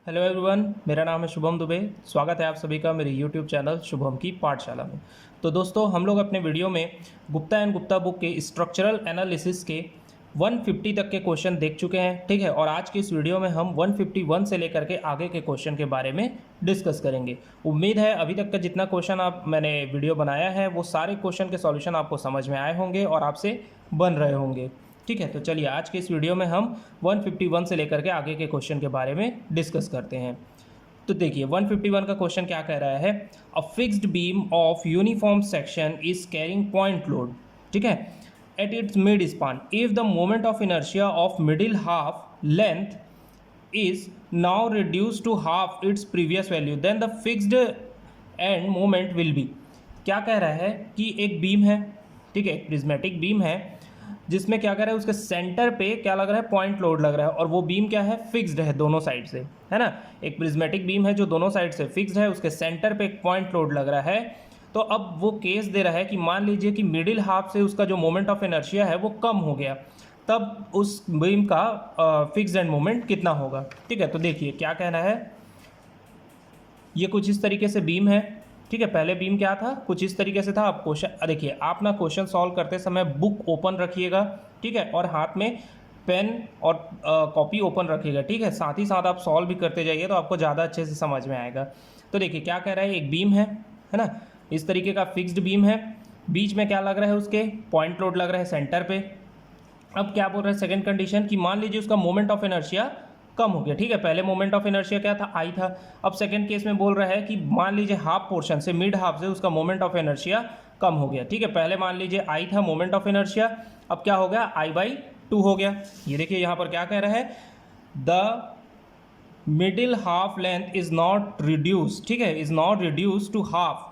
Hello everyone, मेरा नाम है शुभम दुबे। स्वागत है आप सभी का मेरे यूट्यूब चैनल शुभम की पाठशाला में। तो दोस्तों, हम लोग अपने वीडियो में गुप्ता एंड गुप्ता बुक के स्ट्रक्चरल एनालिसिस के 150 तक के क्वेश्चन देख चुके हैं, ठीक है। और आज की इस वीडियो में हम 151 से लेकर के आगे के क्वेश्चन के बारे में डिस्कस करेंगे। उम्मीद है अभी तक का जितना क्वेश्चन मैंने वीडियो बनाया है वो सारे क्वेश्चन के सॉल्यूशन आपको समझ में आए होंगे और आपसे बन रहे होंगे, ठीक है। तो चलिए आज के इस वीडियो में हम 151 से लेकर के आगे के क्वेश्चन के बारे में डिस्कस करते हैं। तो देखिए 151 का क्वेश्चन क्या कह रहा है। A fixed beam of uniform section is carrying point load, ठीक है, at its mid span if the moment of inertia of middle half length is now reduced to half its previous value then the fixed end moment will be। क्या कह रहा है कि एक beam है, ठीक है, प्रिज्मेटिक बीम है जिसमें क्या कर रहा है, उसके सेंटर पे क्या लग रहा है, पॉइंट लोड लग रहा है। और वो बीम क्या है, फिक्स्ड है दोनों साइड से, है ना। एक प्रिज्मेटिक बीम है जो दोनों साइड से फिक्स्ड है, उसके सेंटर पे एक पॉइंट लोड लग रहा है। तो अब वो केस दे रहा है कि मान लीजिए कि मिडिल हाफ से उसका जो मोमेंट ऑफ इनर्शिया है वो कम हो गया, तब उस बीम का फिक्स्ड एंड मोमेंट कितना होगा, ठीक है। तो देखिए क्या कहना है, ये कुछ इस तरीके से बीम है, ठीक है। पहले बीम क्या था, कुछ इस तरीके से था। आप क्वेश्चन देखिए, आप ना क्वेश्चन सॉल्व करते समय बुक ओपन रखिएगा, ठीक है, और हाथ में पेन और कॉपी ओपन रखिएगा, ठीक है। साथ ही साथ आप सॉल्व भी करते जाइए तो आपको ज़्यादा अच्छे से समझ में आएगा। तो देखिए क्या कह रहा है, एक बीम है ना, इस तरीके का फिक्स्ड बीम है, बीच में क्या लग रहा है, उसके पॉइंट लोड लग रहा है सेंटर पे। अब क्या बोल रहा है सेकंड कंडीशन कि मान लीजिए उसका मोमेंट ऑफ इनर्शिया कम हो गया, ठीक है। पहले मोमेंट ऑफ इनर्शिया क्या था, आई था। अब सेकंड केस में बोल रहा है कि मान लीजिए हाफ पोर्शन से, मिड हाफ से उसका मोमेंट ऑफ इनर्शिया कम हो गया, ठीक है। पहले मान लीजिए आई था मोमेंट ऑफ इनर्शिया, अब क्या हो गया, I/2 हो गया। ये देखिए यहाँ पर क्या कह रहा है, the middle half length is not reduce, ठीक है, is not reduce to half.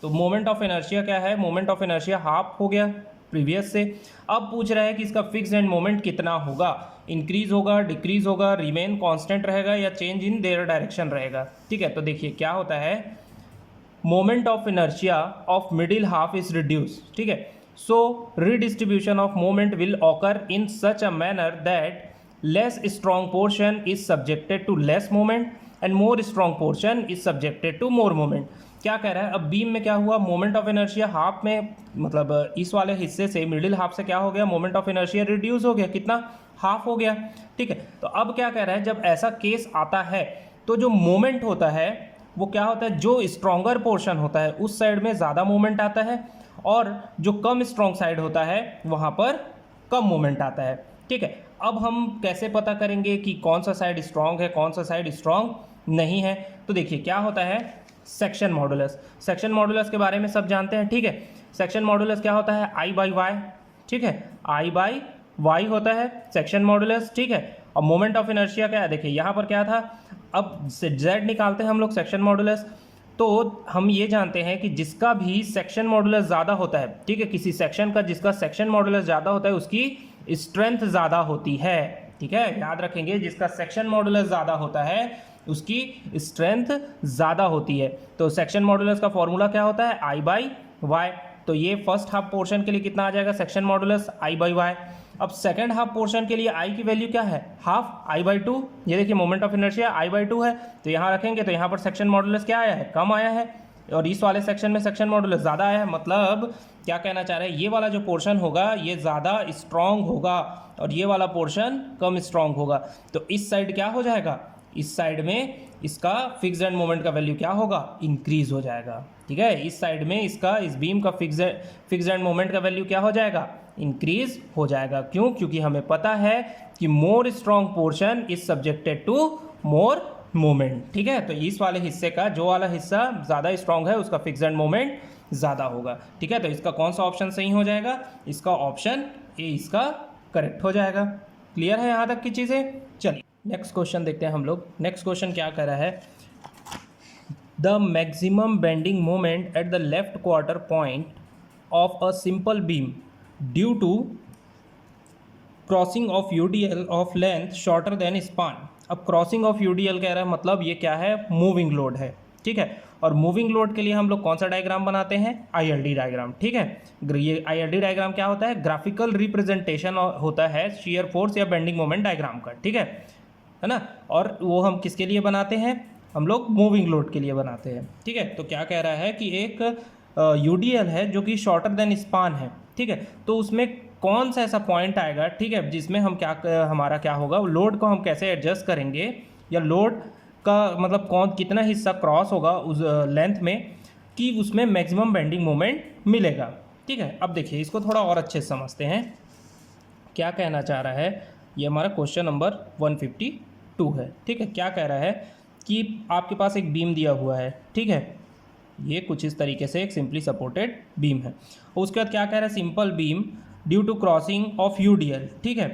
तो मोमेंट ऑफ इनर्शिया क्या है, मोमेंट ऑफ इनर्शिया हाफ हो गया प्रीवियस से। अब पूछ रहा है कि इसका फिक्स एंड मोमेंट कितना होगा, इंक्रीज होगा, डिक्रीज होगा, रिमेन कांस्टेंट रहेगा या चेंज इन देयर डायरेक्शन रहेगा, ठीक है। तो देखिए क्या होता है, moment of inertia of middle half is reduce, ठीक है। So redistribution of moment will occur in such a manner that less strong portion is subjected to less moment and more strong portion is subjected to more moment. क्या कह रहा है, अब beam में क्या हुआ, मोमेंट ऑफ इनर्शिया हाफ में, मतलब इस वाले हिस्से से, मिडिल हाफ से क्या हो गया, मोमेंट ऑफ इनर्शिया रिड्यूस हो गया, कितना, हाफ हो गया, ठीक है। तो अब क्या कह रहा है, जब ऐसा केस आता है तो जो मोमेंट होता है वो क्या होता है, जो स्ट्रॉन्गर पोर्शन होता है उस साइड में ज़्यादा मोमेंट आता है और जो कम स्ट्रॉन्ग साइड होता है वहाँ पर कम मोमेंट आता है, ठीक है। अब हम कैसे पता करेंगे कि कौन सा साइड स्ट्रॉन्ग है, कौन सा साइड स्ट्रॉन्ग नहीं है। तो देखिए क्या होता है, सेक्शन मॉडुलस। सेक्शन मॉडुलस के बारे में सब जानते हैं, ठीक है। सेक्शन मॉडुलस क्या होता है, I/Y, ठीक है, I/Y होता है सेक्शन मॉडुलस, ठीक है। और मोमेंट ऑफ इनर्शिया क्या है, देखिए यहाँ पर क्या था, अब Z निकालते हैं हम लोग सेक्शन मॉडुलस। तो हम ये जानते हैं कि जिसका भी सेक्शन मॉडुलस ज़्यादा होता है, ठीक है, किसी सेक्शन का जिसका सेक्शन मॉडुलस ज़्यादा होता है उसकी स्ट्रेंथ ज़्यादा होती है, ठीक है। याद रखेंगे, जिसका सेक्शन मॉडुलस ज़्यादा होता है उसकी स्ट्रेंथ ज़्यादा होती है। तो सेक्शन मॉडुलस का फॉर्मूला क्या होता है, I/Y। तो ये फर्स्ट हाफ पोर्शन के लिए कितना आ जाएगा, सेक्शन मॉडुलस I/Y। अब सेकंड हाफ पोर्शन के लिए I की वैल्यू क्या है, हाफ, I/2। ये देखिए मोमेंट ऑफ इनर्शिया I/2 है, तो यहाँ रखेंगे तो यहाँ पर सेक्शन मॉडुलस क्या आया है, कम आया है, और इस वाले सेक्शन में सेक्शन मॉडुलस ज़्यादा आया है। मतलब क्या कहना चाह रहे हैं, ये वाला जो पोर्शन होगा ये ज़्यादा स्ट्रॉन्ग होगा और ये वाला पोर्शन कम स्ट्रॉन्ग होगा। तो इस साइड क्या हो जाएगा, इस साइड में इसका फिक्स्ड एंड मोमेंट का वैल्यू क्या होगा, इंक्रीज हो जाएगा, ठीक है। इस साइड में इसका, इस बीम का फिक्स्ड एंड मोमेंट का वैल्यू क्या हो जाएगा, इंक्रीज हो जाएगा। क्यों, क्योंकि हमें पता है कि more strong portion is subjected to more moment, ठीक है। तो इस वाले हिस्से का, जो वाला हिस्सा ज़्यादा स्ट्रॉन्ग है उसका फिक्स्ड एंड मोमेंट ज़्यादा होगा, ठीक है। तो इसका कौन सा ऑप्शन सही हो जाएगा, इसका ऑप्शन ए इसका करेक्ट हो जाएगा। क्लियर है यहाँ तक की चीज़ें। चलिए नेक्स्ट क्वेश्चन देखते हैं हम लोग। नेक्स्ट क्वेश्चन क्या कर रहा है, the maximum bending moment at the left quarter point of a simple beam due to crossing of UDL of length shorter than span. अब क्रॉसिंग ऑफ UDL कह रहा है, मतलब ये क्या है, मूविंग लोड है, ठीक है। और मूविंग लोड के लिए हम लोग कौन सा डायग्राम बनाते हैं, ILD डायग्राम, ठीक है। ये ILD डायग्राम क्या होता है, ग्राफिकल रिप्रेजेंटेशन होता है शियर फोर्स या बेंडिंग मोमेंट डायग्राम का, ठीक है। है ना। और वो हम किसके लिए बनाते हैं, हम लोग मूविंग लोड के लिए बनाते हैं, ठीक है। तो क्या कह रहा है कि एक यूडीएल है जो कि शॉर्टर देन स्पान है, ठीक है। तो उसमें कौन सा ऐसा पॉइंट आएगा, ठीक है, जिसमें हम हमारा क्या होगा, लोड को हम कैसे एडजस्ट करेंगे, या लोड का मतलब कौन कितना हिस्सा क्रॉस होगा उस लेंथ में कि उसमें मैक्सिमम बेंडिंग मोमेंट मिलेगा, ठीक है। अब देखिए इसको थोड़ा और अच्छे से समझते हैं, क्या कहना चाह रहा है। ये हमारा क्वेश्चन नंबर 152 है, ठीक है। क्या कह रहा है कि आपके पास एक बीम दिया हुआ है, ठीक है, ये कुछ इस तरीके से एक सिंपली सपोर्टेड बीम है। उसके बाद क्या कह रहा है, simple beam due to crossing of UDL, ठीक है।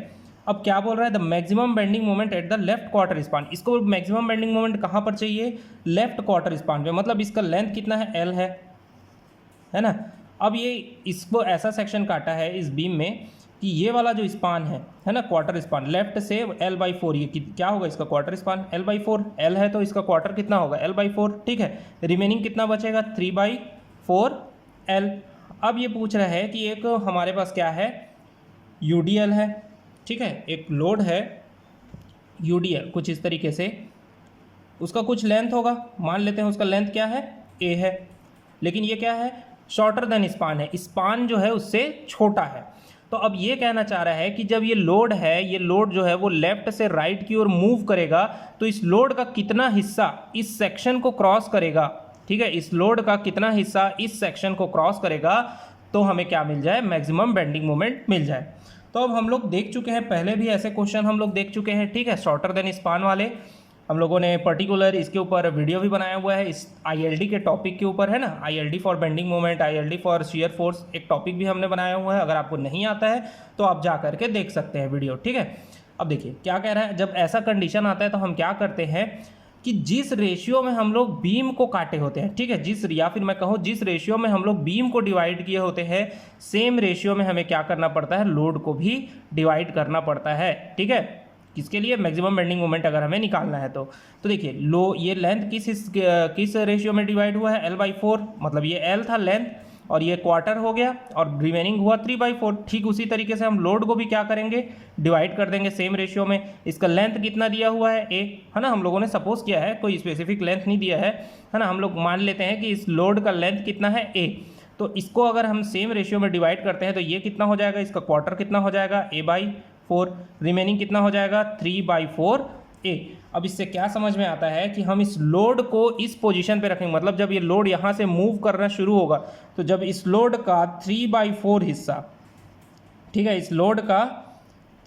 अब क्या बोल रहा है, the maximum bending moment at the left quarter span. इसको मैक्सिमम बेंडिंग मोमेंट कहाँ पर चाहिए, लेफ्ट क्वार्टर स्पान पे, मतलब इसका लेंथ कितना है, एल है ना। अब ये इसको ऐसा सेक्शन काटा है इस बीम में कि ये वाला जो स्पान है ना, क्वार्टर स्पान लेफ्ट से L/4, ये क्या होगा इसका क्वार्टर स्पान L/4, L है तो इसका क्वार्टर कितना होगा L/4, ठीक है। रिमेनिंग कितना बचेगा 3/4L। अब ये पूछ रहा है कि एक हमारे पास क्या है, यूडीएल है, ठीक है, एक लोड है यूडीएल कुछ इस तरीके से, उसका कुछ लेंथ होगा, मान लेते हैं उसका लेंथ क्या है, ए है, लेकिन ये क्या है, शॉर्टर देन स्पान है, स्पान जो है उससे छोटा है। तो अब ये कहना चाह रहा है कि जब ये लोड है, ये लोड जो है वो लेफ्ट से राइट की ओर मूव करेगा, तो इस लोड का कितना हिस्सा इस सेक्शन को क्रॉस करेगा, ठीक है, इस लोड का कितना हिस्सा इस सेक्शन को क्रॉस करेगा, तो हमें क्या मिल जाए, मैक्सिमम बेंडिंग मोमेंट मिल जाए। तो अब हम लोग देख चुके हैं, पहले भी ऐसे क्वेश्चन हम लोग देख चुके हैं, ठीक है, शॉर्टर देन स्पान वाले। हम लोगों ने पर्टिकुलर इसके ऊपर वीडियो भी बनाया हुआ है, इस आईएलडी के टॉपिक के ऊपर है ना, ILD for bending moment, ILD for shear force, एक टॉपिक भी हमने बनाया हुआ है। अगर आपको नहीं आता है तो आप जा करके देख सकते हैं वीडियो, ठीक है। अब देखिए क्या कह रहा है, जब ऐसा कंडीशन आता है तो हम क्या करते हैं कि जिस रेशियो में हम लोग बीम को काटे होते हैं, ठीक है, जिस या फिर मैं कहूँ जिस रेशियो में हम लोग बीम को डिवाइड किए होते हैं, सेम रेशियो में हमें क्या करना पड़ता है, लोड को भी डिवाइड करना पड़ता है, ठीक है। किसके लिए, मैक्सिमम बेंडिंग मोमेंट अगर हमें निकालना है तो देखिए ये लेंथ किस रेशियो में डिवाइड हुआ है, L/4, मतलब ये L था लेंथ और ये क्वार्टर हो गया और रिमेनिंग हुआ 3/4। ठीक उसी तरीके से हम लोड को भी क्या करेंगे, डिवाइड कर देंगे सेम रेशियो में। इसका लेंथ कितना दिया हुआ है, ए, है ना, हम लोगों ने सपोज किया है, कोई स्पेसिफिक लेंथ नहीं दिया है ना, हम लोग मान लेते हैं कि इस लोड का लेंथ कितना है, ए। तो इसको अगर हम सेम रेशियो में डिवाइड करते हैं तो ये कितना हो जाएगा, इसका क्वार्टर कितना हो जाएगा, A/4, रिमेनिंग कितना हो जाएगा 3/4A। अब इससे क्या समझ में आता है कि हम इस लोड को इस पोजीशन पे रखेंगे, मतलब जब ये लोड यहाँ से मूव करना शुरू होगा तो जब इस लोड का 3/4 हिस्सा, ठीक है, इस लोड का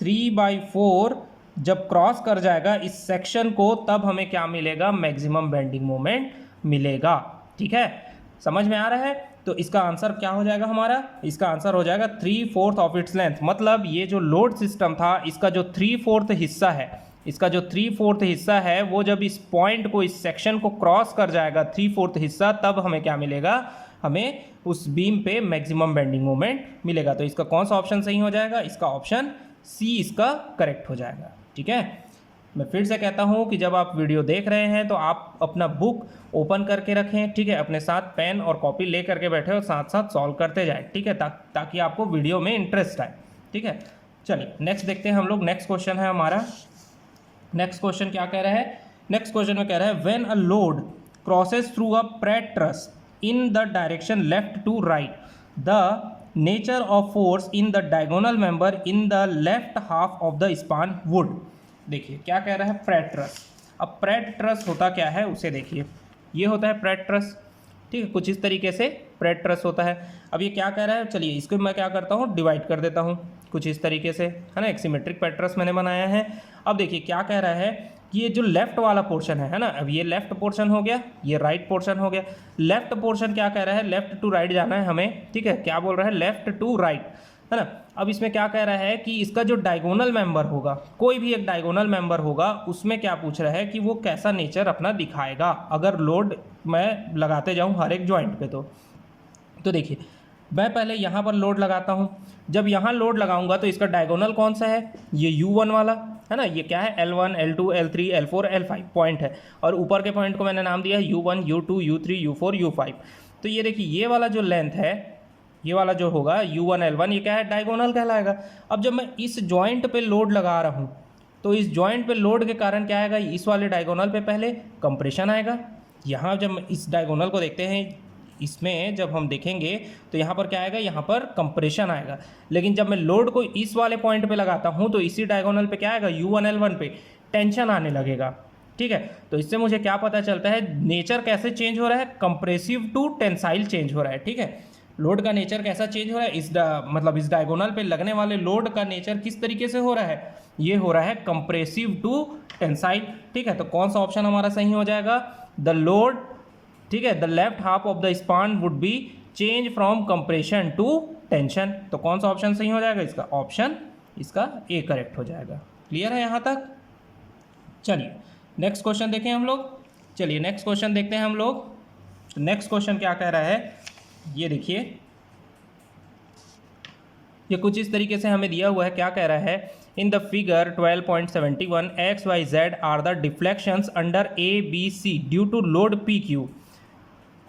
3/4 जब क्रॉस कर जाएगा इस सेक्शन को, तब हमें क्या मिलेगा, मैक्सिमम बेंडिंग मोमेंट मिलेगा, ठीक है, समझ में आ रहा है। तो इसका आंसर क्या हो जाएगा हमारा, इसका आंसर हो जाएगा 3/4 ऑफ इट्स लेंथ। मतलब ये जो लोड सिस्टम था इसका जो 3/4 हिस्सा है, इसका जो 3/4 हिस्सा है वो जब इस पॉइंट को, इस सेक्शन को क्रॉस कर जाएगा 3/4 हिस्सा, तब हमें क्या मिलेगा, हमें उस बीम पे मैक्सिमम बेंडिंग मोमेंट मिलेगा। तो इसका कौन सा ऑप्शन सही हो जाएगा, इसका ऑप्शन सी इसका करेक्ट हो जाएगा, ठीक है। मैं फिर से कहता हूं कि जब आप वीडियो देख रहे हैं तो आप अपना बुक ओपन करके रखें, ठीक है, अपने साथ पेन और कॉपी ले करके बैठे और साथ साथ सॉल्व करते जाएं, ठीक है, ताकि आपको वीडियो में इंटरेस्ट आए, ठीक है। चलिए नेक्स्ट देखते हैं हम लोग। नेक्स्ट क्वेश्चन है हमारा, नेक्स्ट क्वेश्चन क्या कह रहा है, नेक्स्ट क्वेश्चन में कह रहा है when a load crosses through a Pratt truss in the direction left to right, the nature of force in the diagonal member in the left half of the span would. देखिए क्या कह रहा है, Pratt truss. अब Pratt truss होता क्या है उसे देखिए, ये होता है प्रेट ट्रस, ठीक है, कुछ इस तरीके से प्रेट ट्रस होता है। अब ये क्या कह रहा है, चलिए इसको मैं क्या करता हूँ, डिवाइड कर देता हूँ कुछ इस तरीके से, है ना, एक सिमेट्रिक प्रेट ट्रस मैंने बनाया है। अब देखिए क्या कह रहा है कि ये जो लेफ्ट वाला पोर्शन है ना, अब ये लेफ्ट पोर्शन हो गया, ये राइट पोर्शन हो गया। लेफ्ट पोर्शन क्या कह रहा है, लेफ्ट टू राइट जाना है हमें, ठीक है, क्या बोल रहा है, लेफ्ट टू राइट, है ना। अब इसमें क्या कह रहा है कि इसका जो डायगोनल मेंबर होगा, कोई भी एक डायगोनल मेंबर होगा, उसमें क्या पूछ रहा है कि वो कैसा नेचर अपना दिखाएगा अगर लोड मैं लगाते जाऊं हर एक जॉइंट पे। तो देखिए मैं पहले यहाँ पर लोड लगाता हूँ, जब यहाँ लोड लगाऊंगा तो इसका डायगोनल कौन सा है, ये U1 वाला, है ना, ये क्या है, L1, L2, L3, L4, L5 point है, और ऊपर के पॉइंट को मैंने नाम दिया है U1, U2, U3, U4, U5। तो ये देखिए ये वाला जो लेंथ है, ये वाला जो होगा U1, L1, ये क्या है, डायगोनल कहलाएगा। अब जब मैं इस जॉइंट पे लोड लगा रहा हूँ, तो इस जॉइंट पे लोड के कारण क्या आएगा, इस वाले डायगोनल पे पहले कंप्रेशन आएगा। यहाँ जब इस डायगोनल को देखते हैं, इसमें जब हम देखेंगे तो यहाँ पर क्या आएगा, यहाँ पर कंप्रेशन आएगा। लेकिन जब मैं लोड को इस वाले पॉइंट पे लगाता हूँ तो इसी डायगोनल पे क्या आएगा, U1L1 पे टेंशन आने लगेगा। ठीक है, तो इससे मुझे क्या पता चलता है, नेचर कैसे चेंज हो रहा है, कंप्रेसिव टू टेंसाइल चेंज हो रहा है। ठीक है, लोड का नेचर कैसा चेंज हो रहा है, मतलब इस डायगोनल पे लगने वाले लोड का नेचर किस तरीके से हो रहा है, ये हो रहा है कंप्रेसिव टू टेंसाइल। ठीक है, तो कौन सा ऑप्शन हमारा सही हो जाएगा, द लोड, ठीक है, the left half of the span would be change from compression to tension. तो कौन सा ऑप्शन सही हो जाएगा, इसका ऑप्शन, इसका ए करेक्ट हो जाएगा। क्लियर है यहाँ तक? चलिए नेक्स्ट क्वेश्चन देखें हम लोग। चलिए नेक्स्ट क्वेश्चन देखते हैं हम लोग। नेक्स्ट क्वेश्चन क्या कह रहा है, ये देखिए, ये कुछ इस तरीके से हमें दिया हुआ है। क्या कह रहा है, in the figure 12.71 X Y Z are the deflections under A B C due to load P Q,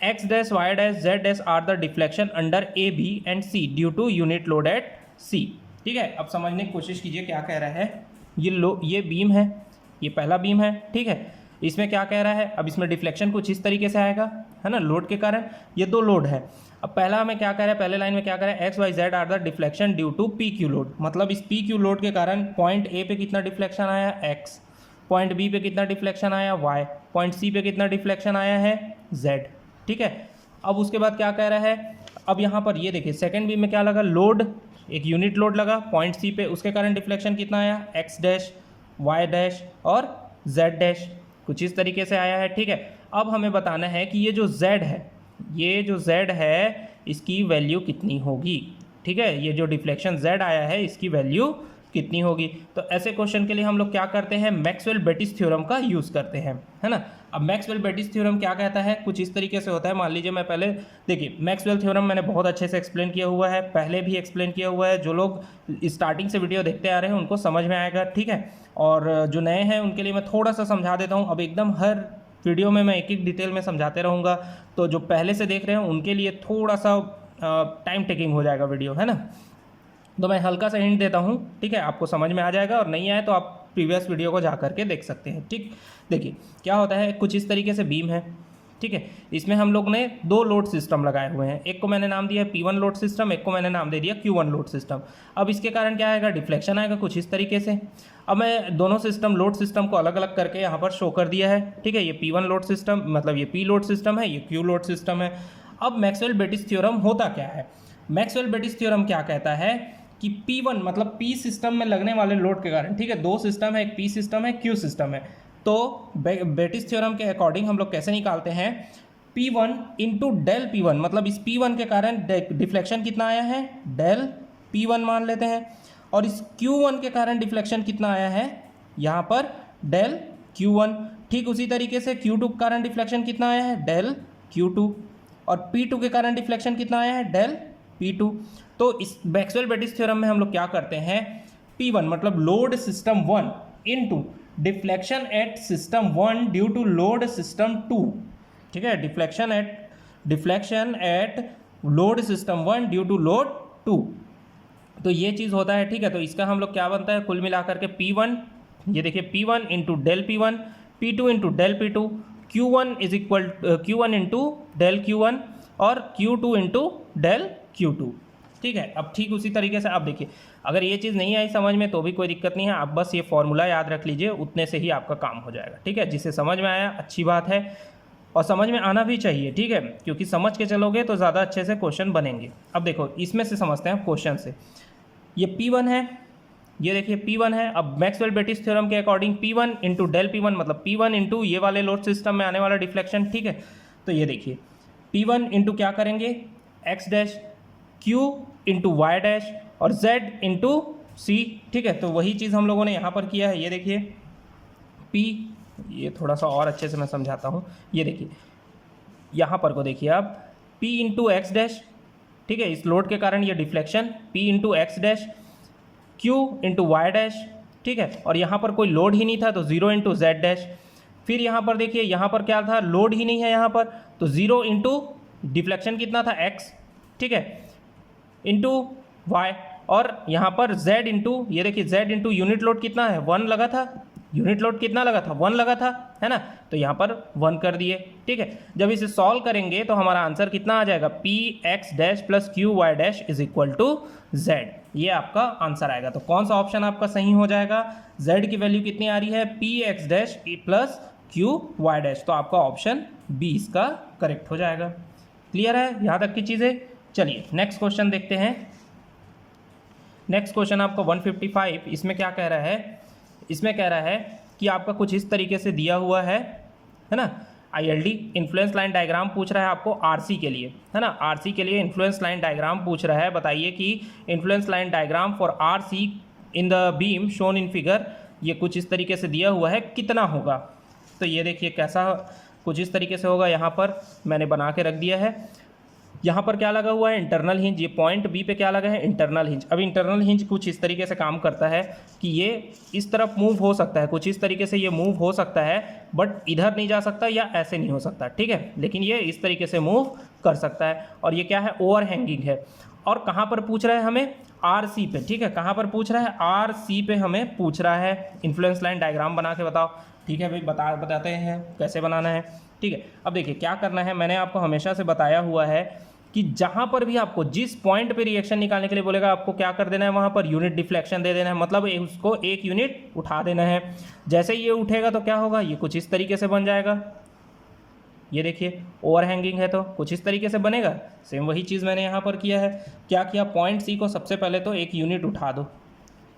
X dash Y dash Z dash are the deflection under A B and C due to unit load at C. ठीक है, अब समझने की कोशिश कीजिए क्या कह रहा है। ये बीम है, ये पहला बीम है। ठीक है, इसमें क्या कह रहा है, अब इसमें डिफ्लेक्शन कुछ इस तरीके से आएगा, है ना, लोड के कारण। ये दो लोड है। अब पहला हमें क्या कह रहा है, पहले लाइन में क्या कह रहा है, X Y Z are the deflection due to P Q load. मतलब इस पी क्यू लोड के कारण पॉइंट ए पे कितना डिफ्लेक्शन आया, एक्स, पॉइंट बी पे कितना डिफ्लेक्शन आया, वाई, पॉइंट सी पे कितना डिफ्लेक्शन आया है, जेड। ठीक है, अब उसके बाद क्या कह रहा है, अब यहाँ पर ये देखिए सेकेंड बीम में क्या लगा, लोड, एक यूनिट लोड लगा पॉइंट सी पे, उसके कारण डिफ्लेक्शन कितना आया, एक्स डैश, वाई डैश और जेड डैश, कुछ इस तरीके से आया है। ठीक है, अब हमें बताना है कि ये जो z है, ये जो z है इसकी वैल्यू कितनी होगी। ठीक है, ये जो डिफ्लेक्शन z आया है इसकी वैल्यू कितनी होगी। तो ऐसे क्वेश्चन के लिए हम लोग क्या करते हैं, मैक्सवेल बेटिस थ्योरम का यूज़ करते हैं, है ना। अब मैक्सवेल बेटिस थ्योरम क्या कहता है, कुछ इस तरीके से होता है। मान लीजिए मैं पहले, देखिए मैक्सवेल थ्योरम मैंने बहुत अच्छे से एक्सप्लेन किया हुआ है, पहले भी एक्सप्लेन किया हुआ है। जो लोग स्टार्टिंग से वीडियो देखते आ रहे हैं उनको समझ में आएगा। ठीक है, और जो नए हैं उनके लिए मैं थोड़ा सा समझा देता हूँ। अब एकदम हर वीडियो में मैं एक एक डिटेल में समझाते रहूँगा, तो जो पहले से देख रहे हैं उनके लिए थोड़ा सा टाइम टेकिंग हो जाएगा वीडियो, है ना। तो मैं हल्का सा हिंट देता हूँ, ठीक है, आपको समझ में आ जाएगा, और नहीं आए तो आप प्रीवियस वीडियो को जा करके देख सकते हैं। ठीक, देखिए क्या होता है, कुछ इस तरीके से बीम है। ठीक है, इसमें हम लोग ने दो लोड सिस्टम लगाए हुए हैं, एक को मैंने नाम दिया P1 लोड सिस्टम, एक को मैंने नाम दे दिया Q1 लोड सिस्टम। अब इसके कारण क्या आएगा, डिफ्लेक्शन आएगा कुछ इस तरीके से। अब मैं दोनों सिस्टम, लोड सिस्टम को अलग अलग करके यहाँ पर शो कर दिया है। ठीक है, ये P1 लोड सिस्टम, मतलब ये P लोड सिस्टम है, ये Q लोड सिस्टम है। अब मैक्सवेल बेटिस थ्योरम होता क्या है, मैक्सवेल बेटिस थ्योरम क्या कहता है कि P1 मतलब P सिस्टम में लगने वाले लोड के कारण, ठीक है, दो सिस्टम है, एक P सिस्टम है, Q सिस्टम है। तो बेटिस थ्योरम के अकॉर्डिंग हम लोग कैसे निकालते हैं, P1 इंटू डेल P1, मतलब इस P1 के कारण डिफ्लेक्शन कितना आया है, डेल P1 मान लेते हैं, और इस Q1 के कारण डिफ्लेक्शन कितना आया है, यहाँ पर डेल Q1। ठीक उसी तरीके से Q2 के कारण डिफ्लेक्शन कितना आया है, डेल Q2, और P2 के कारण डिफ्लेक्शन कितना आया है, डेल P2। तो इस मैक्सवेल बेटिस थ्योरम में हम लोग क्या करते हैं, P1 मतलब load system 1 into deflection at system 1 due to load system 2। ठीक है, deflection at load system 1 due to load 2, तो ये चीज़ होता है। ठीक है, तो इसका हम लोग क्या बनता है, कुल मिलाकर के P1, ये देखिए P1 into del P1, P2 into del P2, Q1 is equal Q1 into del Q1 और Q2 इंटू डेल Q2। ठीक है, अब ठीक उसी तरीके से आप देखिए, अगर ये चीज़ नहीं आई समझ में तो भी कोई दिक्कत नहीं है, आप बस ये फॉर्मूला याद रख लीजिए, उतने से ही आपका काम हो जाएगा। ठीक है, जिसे समझ में आया अच्छी बात है, और समझ में आना भी चाहिए। ठीक है, क्योंकि समझ के चलोगे तो ज़्यादा अच्छे से क्वेश्चन बनेंगे। अब देखो इसमें से समझते हैं क्वेश्चन से, ये P1 है, ये देखिए P1 है। अब मैक्सवेल बेटिस थ्योरम के according P1 into del P1 मतलब P1 इंटू ये वाले लोड सिस्टम में आने वाला डिफ्लेक्शन। ठीक है, तो ये देखिए P1 इंटू क्या करेंगे, X dash, Q into Y dash और Z इंटू सी। ठीक है, तो वही चीज़ हम लोगों ने यहाँ पर किया है। ये देखिए P, ये थोड़ा सा और अच्छे से मैं समझाता हूँ। ये देखिए यहाँ पर को देखिए आप, P इंटू एक्स डैश, ठीक है, इस लोड के कारण ये deflection, P into X dash, Q into Y dash. ठीक है, और यहाँ पर कोई लोड ही नहीं था तो 0 इंटू जेड डैश। फिर यहाँ पर देखिए, यहाँ पर क्या था, लोड ही नहीं है यहाँ पर, तो 0 इंटू डिफ्लेक्शन कितना था, x, ठीक है, इंटू वाई, और यहाँ पर z इंटू, ये देखिए z इंटू यूनिट लोड कितना है, 1 लगा था, यूनिट लोड कितना लगा था, 1 लगा था, है ना, तो यहाँ पर 1 कर दिए। ठीक है, जब इसे सॉल्व करेंगे तो हमारा आंसर कितना आ जाएगा, P X dash plus Q Y dash is equal to Z, ये आपका आंसर आएगा। तो कौन सा ऑप्शन आपका सही हो जाएगा, z की वैल्यू कितनी आ रही है, P X dash plus Q Y dash, तो आपका ऑप्शन बी इसका करेक्ट हो जाएगा। क्लियर है यहाँ तक की चीज़ें। चलिए नेक्स्ट क्वेश्चन देखते हैं। नेक्स्ट क्वेश्चन आपका 155, इसमें क्या कह रहा है, इसमें कह रहा है कि आपका कुछ इस तरीके से दिया हुआ है ना, आईएलडी इन्फ्लुएंस लाइन डायग्राम पूछ रहा है आपको आरसी के लिए, है ना, आरसी के लिए इन्फ्लुएंस लाइन डायग्राम पूछ रहा है। बताइए कि influence line diagram for RC in the beam shown in figure, ये कुछ इस तरीके से दिया हुआ है, कितना होगा। तो ये देखिए कैसा कुछ इस तरीके से होगा, यहाँ पर मैंने बना के रख दिया है। यहाँ पर क्या लगा हुआ है, इंटरनल हिंज, ये पॉइंट बी पे क्या लगा है, इंटरनल हिंज। अब इंटरनल हिंज कुछ इस तरीके से काम करता है कि ये इस तरफ मूव हो सकता है, कुछ इस तरीके से ये मूव हो सकता है, बट इधर नहीं जा सकता या ऐसे नहीं हो सकता, ठीक है, लेकिन ये इस तरीके से मूव कर सकता है। और ये क्या है, ओवर हैंगिंग है। और कहाँ पर पूछ रहा है हमें, आर सी पे, ठीक है, कहाँ पर पूछ रहा है, आर सी पे हमें पूछ रहा है। इन्फ्लुएंस लाइन डायग्राम बना के बताओ, ठीक है भाई, बताते हैं कैसे बनाना है। ठीक है, अब देखिए क्या करना है, मैंने आपको हमेशा से बताया हुआ है कि जहाँ पर भी आपको जिस पॉइंट पे रिएक्शन निकालने के लिए बोलेगा, आपको क्या कर देना है, वहाँ पर यूनिट डिफ्लेक्शन दे देना है, मतलब उसको एक यूनिट उठा देना है। जैसे ये उठेगा तो क्या होगा, ये कुछ इस तरीके से बन जाएगा। ये देखिए ओवर हैंगिंग है तो कुछ इस तरीके से बनेगा। सेम वही चीज़ मैंने यहाँ पर किया है। क्या किया, पॉइंट सी को सबसे पहले तो एक यूनिट उठा दो,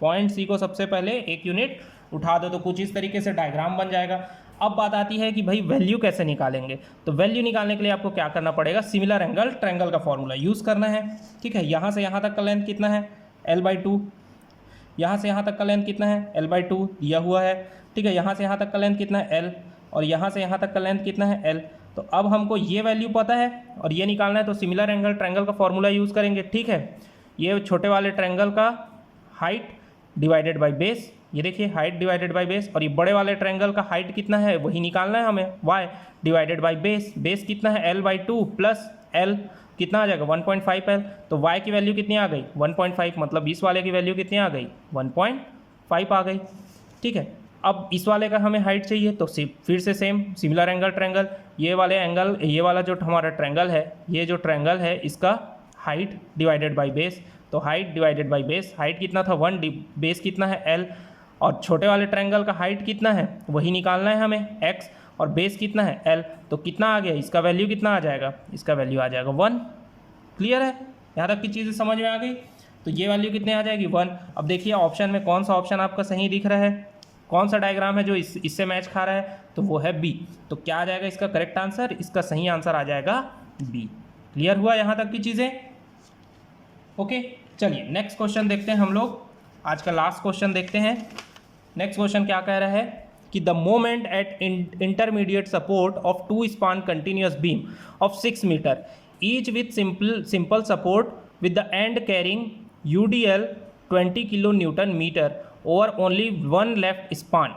पॉइंट सी को सबसे पहले एक यूनिट उठा दो, तो कुछ इस तरीके से डायग्राम बन जाएगा। अब बात आती है कि भाई वैल्यू कैसे निकालेंगे। तो वैल्यू निकालने के लिए आपको क्या करना पड़ेगा, सिमिलर एंगल ट्रायंगल का फॉर्मूला यूज़ करना है। ठीक है, यहाँ से यहाँ तक का लेंथ कितना है, l/2, यहाँ से यहाँ तक का लेंथ कितना है, l/2 दिया हुआ है। ठीक है, यहाँ से यहाँ तक का लेंथ कितना है, l, और यहाँ से यहाँ तक का लेंथ कितना है, l। तो अब हमको ये वैल्यू पता है और ये निकालना है, तो सिमिलर एंगल ट्रायंगल का फॉर्मूला यूज़ करेंगे। ठीक है, ये छोटे वाले ट्रायंगल का हाइट डिवाइडेड बाई बेस, ये देखिए हाइट डिवाइडेड बाई बेस, और ये बड़े वाले ट्रायंगल का हाइट कितना है वही निकालना है हमें, y divided by base, base कितना है l/2 प्लस l कितना आ जाएगा 1.5l। तो y की वैल्यू कितनी आ गई 1.5, मतलब इस वाले की वैल्यू कितनी आ गई 1.5 आ गई। ठीक है, अब इस वाले का हमें हाइट चाहिए, तो फिर से सेम सिमिलर एंगल ट्रायंगल, ये वाले एंगल, ये वाला जो हमारा ट्रायंगल है, ये जो ट्रायंगल है इसका हाइट डिवाइडेड बाई बेस, तो height divided by base, height कितना था 1, बेस कितना है l, और छोटे वाले ट्रायंगल का हाइट कितना है वही निकालना है हमें x, और बेस कितना है l, तो कितना आ गया, इसका वैल्यू कितना आ जाएगा, इसका वैल्यू आ जाएगा 1। क्लियर है, यहाँ तक की चीज़ें समझ में आ गई। तो ये वैल्यू कितने आ जाएगी 1। अब देखिए ऑप्शन में कौन सा ऑप्शन आपका सही दिख रहा है, कौन सा डायग्राम है जो इससे मैच खा रहा है, तो वो है बी। तो क्या आ जाएगा इसका करेक्ट आंसर, इसका सही आंसर आ जाएगा बी। क्लियर हुआ यहाँ तक की चीज़ें, ओके। चलिए नेक्स्ट क्वेश्चन देखते हैं हम लोग, आज का लास्ट क्वेश्चन देखते हैं। नेक्स्ट क्वेश्चन क्या कह रहा है कि the moment at intermediate support of 2 span continuous beam of 6 metre each with simple support with the end carrying UDL 20 kilo newton metre over only 1 left span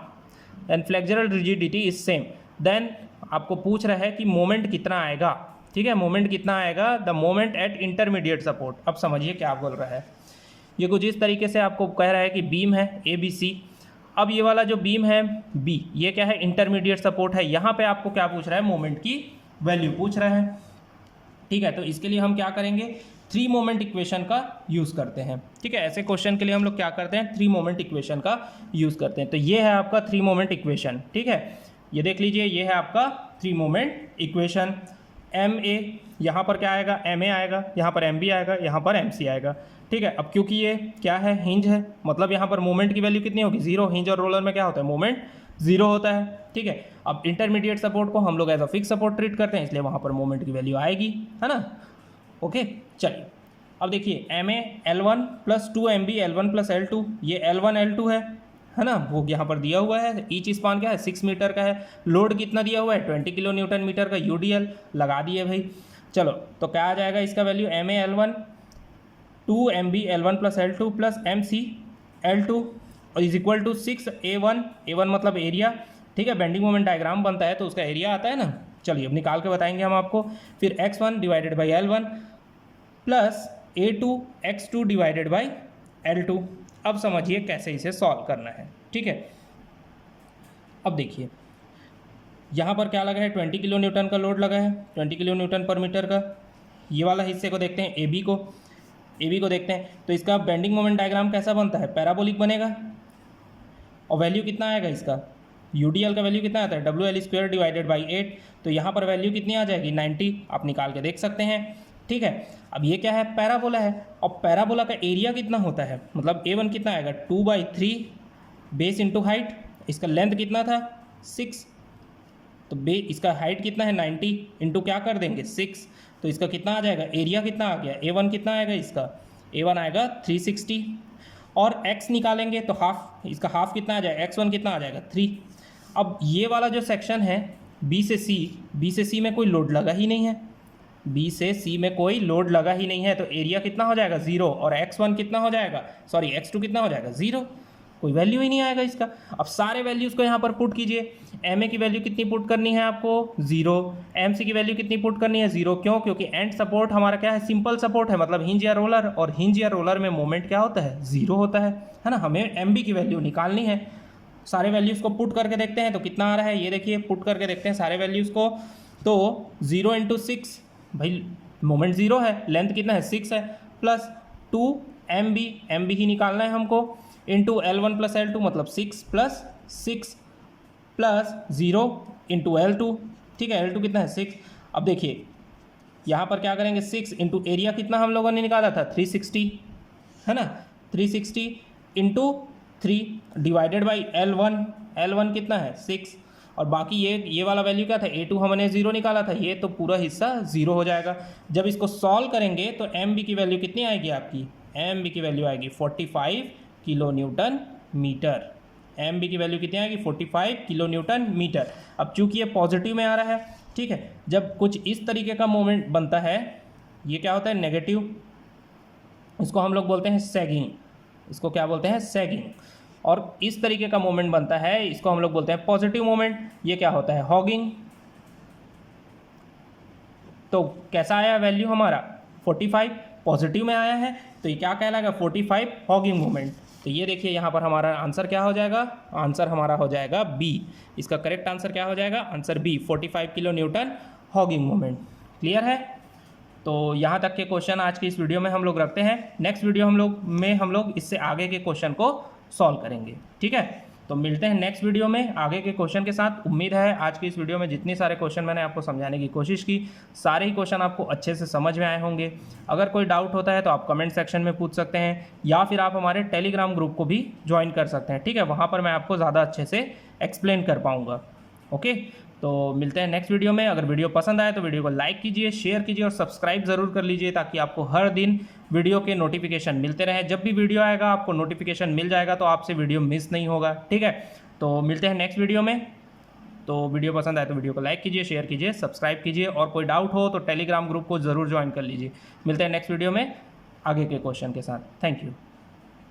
and flexural rigidity is same, then आपको पूछ रहा है कि moment कितना आएगा। ठीक है, moment कितना आएगा, the moment at intermediate support. अब समझिए क्या बोल रहा है, ये कुछ इस तरीके से आपको कह रहा है कि बीम है ABC, अब ये वाला जो बीम है B, ये क्या है, इंटरमीडिएट सपोर्ट है। यहाँ पे आपको क्या पूछ रहा है, मोमेंट की वैल्यू पूछ रहा है। ठीक है, तो इसके लिए हम क्या करेंगे, 3 मोमेंट इक्वेशन का यूज़ करते हैं। ठीक है, ऐसे क्वेश्चन के लिए हम लोग क्या करते हैं, 3 मोमेंट इक्वेशन का यूज़ करते हैं। तो ये है आपका 3 मोमेंट इक्वेशन। ठीक है, ये देख लीजिए, ये है आपका 3 मोमेंट इक्वेशन। MA यहाँ पर क्या आएगा, MA आएगा, यहाँ पर MB आएगा, यहाँ पर MC आएगा। ठीक है, अब क्योंकि ये क्या है, हिंज है, मतलब यहाँ पर मोमेंट की वैल्यू कितनी होगी 0, हिंज और रोलर में क्या होता है, मोमेंट 0 होता है। ठीक है, अब इंटरमीडिएट सपोर्ट को हम लोग as a fix support treat करते हैं, इसलिए वहाँ पर मोमेंट की वैल्यू आएगी, है ना। ओके, चलिए अब देखिए MA L1 plus 2MB L1 plus L2, ये L1 L2 है ना, वो यहाँ पर दिया हुआ है। ईच स्पान क्या है 6 मीटर का है, लोड कितना दिया हुआ है 20 किलो न्यूटन मीटर का, UDL लगा दिए भाई। चलो तो क्या आ जाएगा इसका value, MA L1 2MB L1 plus L2 plus MC L2 और इज इक्वल टू 6A1 मतलब एरिया। ठीक है, बेंडिंग मोमेंट डायग्राम बनता है तो उसका एरिया आता है ना। चलिए अब निकाल के बताएंगे हम आपको। फिर x1 divided by L1 plus A2 x2 divided by L2। अब समझिए कैसे इसे सॉल्व करना है, ठीक है। अब देखिए यहाँ पर क्या लगा है, 20 किलो न्यूटन का लोड लगा है, 20 किलो न्यूटन पर मीटर का। ये वाला हिस्से को देखते हैं, ए बी को देखते हैं। तो इसका बेंडिंग मोमेंट डायग्राम कैसा बनता है, पैराबोलिक बनेगा। और वैल्यू कितना आएगा इसका, यूडीएल का वैल्यू कितना आता है, WL² डिवाइडेड बाई 8। तो यहाँ पर वैल्यू कितनी आ जाएगी, 90। आप निकाल के देख सकते हैं, ठीक है। अब ये क्या है, पैराबोला है। और पैराबोला का एरिया कितना होता है, मतलब A1 कितना आएगा, 2/3 बेस इंटू हाइट। इसका लेंथ कितना था, 6। तो इसका हाइट कितना है, 90 इंटू क्या कर देंगे, 6। तो इसका कितना आ जाएगा, एरिया कितना आ गया, A1 कितना आएगा, इसका A1 आएगा 360। और x निकालेंगे तो हाफ, इसका हाफ कितना आ जाएगा, x1 कितना आ जाएगा, 3। अब ये वाला जो सेक्शन है B से C में कोई लोड लगा ही नहीं है, B से C में कोई लोड लगा ही नहीं है। तो एरिया कितना हो जाएगा, 0। और x1 कितना हो जाएगा, सॉरी x2 कितना हो जाएगा, 0। कोई वैल्यू ही नहीं आएगा इसका। अब सारे वैल्यूज़ को यहाँ पर पुट कीजिए। MA की वैल्यू कितनी पुट करनी है आपको, 0। MC की वैल्यू कितनी पुट करनी है, 0। क्यों, क्योंकि एंड सपोर्ट हमारा क्या है, सिंपल सपोर्ट है, मतलब हिंज या रोलर। और हिंज या रोलर में मोमेंट क्या होता है, 0 होता है ना। हमें MB की वैल्यू निकालनी है। सारे वैल्यूज़ को पुट करके देखते हैं तो कितना आ रहा है, ये देखिए पुट करके देखते हैं सारे वैल्यूज़ को। तो 0 × 6, भाई मोमेंट 0 है, लेंथ कितना है, 6 है, प्लस 2 MB ही निकालना है हमको, इंटू L1 + L2 मतलब 6 + 6 प्लस 0 इंटू L2, ठीक है। L2 कितना है, 6। अब देखिए यहाँ पर क्या करेंगे, 6 इंटू एरिया कितना हम लोगों ने निकाला था, 360 है ना, 360 इंटू 3 डिवाइडेड बाई L1 कितना है, 6। और बाकी ये वाला वैल्यू क्या था, A2 हमने 0 निकाला था, ये तो पूरा हिस्सा 0 हो जाएगा। जब इसको सॉल्व करेंगे तो MB की वैल्यू कितनी आएगी आपकी, MB की वैल्यू आएगी 45 किलो न्यूटन मीटर। MB की वैल्यू कितनी आएगी, 45 किलो न्यूटन मीटर। अब चूंकि ये पॉजिटिव में आ रहा है, ठीक है, जब कुछ इस तरीके का मोमेंट बनता है, ये क्या होता है, नेगेटिव, इसको हम लोग बोलते हैं सैगिंग, इसको क्या बोलते हैं, सैगिंग। और इस तरीके का मोमेंट बनता है, इसको हम लोग बोलते हैं पॉजिटिव मोमेंट, ये क्या होता है, हॉगिंग। तो कैसा आया वैल्यू हमारा, 45 पॉजिटिव में आया है, तो ये क्या कहलाएगा, 45 हॉगिंग मोमेंट। तो ये देखिए यहाँ पर हमारा आंसर क्या हो जाएगा, आंसर हमारा हो जाएगा बी। इसका करेक्ट आंसर क्या हो जाएगा, answer B, 45 kilo newton hogging moment. Clear है। तो यहाँ तक के क्वेश्चन आज की इस वीडियो में हम लोग रखते हैं। नेक्स्ट वीडियो हम लोग इससे आगे के क्वेश्चन को सॉल्व करेंगे, ठीक है। तो मिलते हैं नेक्स्ट वीडियो में आगे के क्वेश्चन के साथ। उम्मीद है आज की इस वीडियो में जितने सारे क्वेश्चन मैंने आपको समझाने की कोशिश की, सारे ही क्वेश्चन आपको अच्छे से समझ में आए होंगे। अगर कोई डाउट होता है तो आप कमेंट सेक्शन में पूछ सकते हैं, या फिर आप हमारे टेलीग्राम ग्रुप को भी ज्वाइन कर सकते हैं, ठीक है। वहाँ पर मैं आपको ज़्यादा अच्छे से एक्सप्लेन कर पाऊँगा। ओके, तो मिलते हैं नेक्स्ट वीडियो में। अगर वीडियो पसंद आए तो वीडियो को लाइक कीजिए, शेयर कीजिए और सब्सक्राइब ज़रूर कर लीजिए, ताकि आपको हर दिन वीडियो के नोटिफिकेशन मिलते रहे। जब भी वीडियो आएगा आपको नोटिफिकेशन मिल जाएगा, तो आपसे वीडियो मिस नहीं होगा, ठीक है। तो मिलते हैं नेक्स्ट वीडियो में। तो वीडियो पसंद आए तो वीडियो को लाइक कीजिए, शेयर कीजिए, सब्सक्राइब कीजिए, और कोई डाउट हो तो टेलीग्राम ग्रुप को ज़रूर ज्वाइन कर लीजिए। मिलते हैं नेक्स्ट वीडियो में आगे के क्वेश्चन के साथ। Thank you.